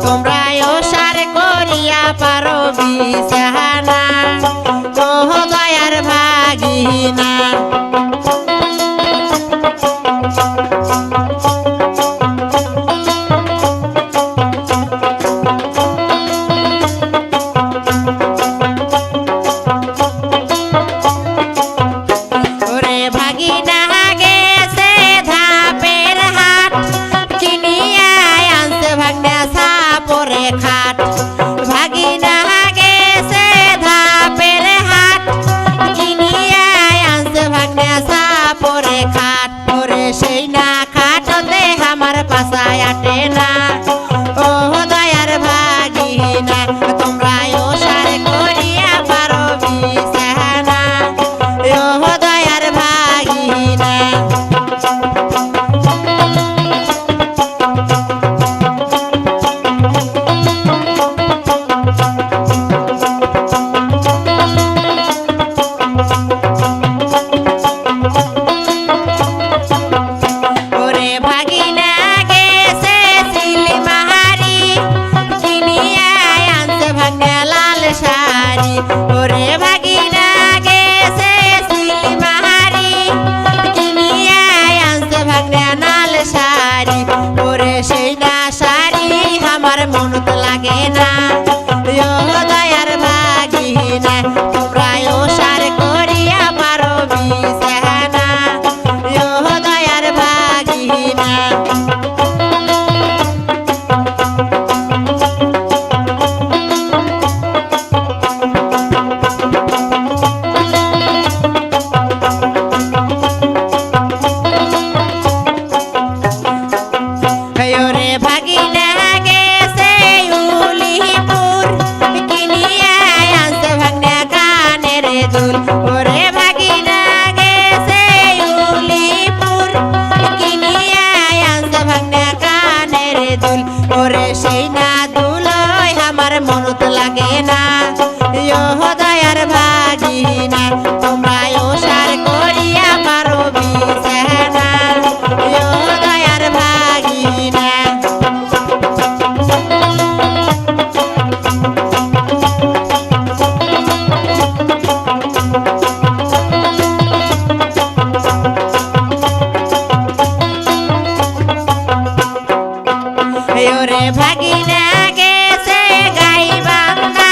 তোমরা ওসার করিয়া পারো বিছানা ও দয়ার ভাগিনা ওরে ভাগিনা গেছে ধাপের হাট কিনিয়া আনছে ভাগনা সাপরে খাট ভাগিনা গেছে ধাপের হাট কিনিয়া আনছে ভাগনা সাপরে খাট ওরে সেই না খাটতে আমার পাছায় আটে না ও দয়ার ভাগিনা তোমরা ওসার করিয়া পারো বিছানা ও দয়ার ভাগিনা ওরে ভাগিনা গেছে সিলমাহারি কিনিয়া আনছে ভাগনা লাল শাড়ি ওরে ভাগিনা গেছে সিলমাহারি কিনিয়া আনছে ভাগনা লাল শাড়ি ওরে সেই না শাড়ি আমার মনত লাগে না ও দয়ার ভাগিনা তোমরা ওসার করিয়া পারো বিছানা ও দয়ার ভাগিনা ওরে ভাগিনা গেছে উলিপুর কিনিয়া আনছে ভাগনা কানের দুল ওরে ভাগিনা গেছে উলিপুর কিনিয়া আনছে ভাগনা কানের দুল ওরে সেই না দুল আমার মনত লাগে না ও দয়ার ভাগিনা তোমরা ওসার করিয়া পারো বিছানা ও দয়ার ভাগিনা ওরে ভাগিনা গেছে গাই বান্দা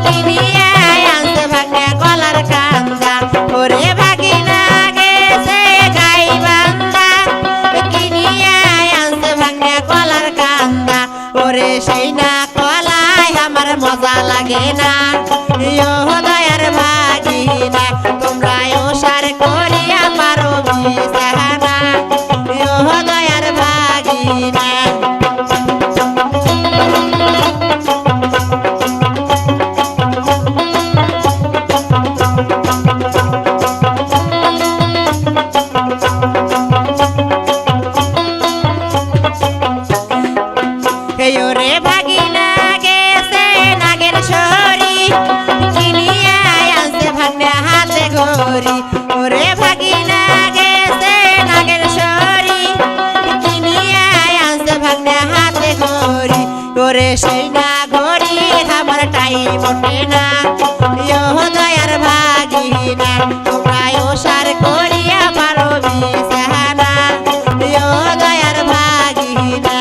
কিনিয়া আনছে ভাগনা গলার কান্দা ওরে ভাগিনা গেছে গাই বান্দা কিনিয়া আনছে ভাগনা গলার কান্দা ওরে সেই না কলায় আমার মজা লাগে না ও দয়ার ভাগিনা তোমরা ওসার করিয়া পারো বিছানা ও দয়ার ভাগিনা ওরে ভাগিনা গেছে নাগের সরি কিনিয়া আনছে ভাগনা হাতে ঘড়ি ওরে ভাগিনা গেছে নাগের সরি কিনিয়া আনছে ভাগনা হাতে ঘড়ি ওরে সেই না ঘড়ি আমার টাইম ওঠে না ও দয়ার ভাগিনা তোমরা ওসার করিয়া পারো বিছানা ও দয়ার ভাগিনা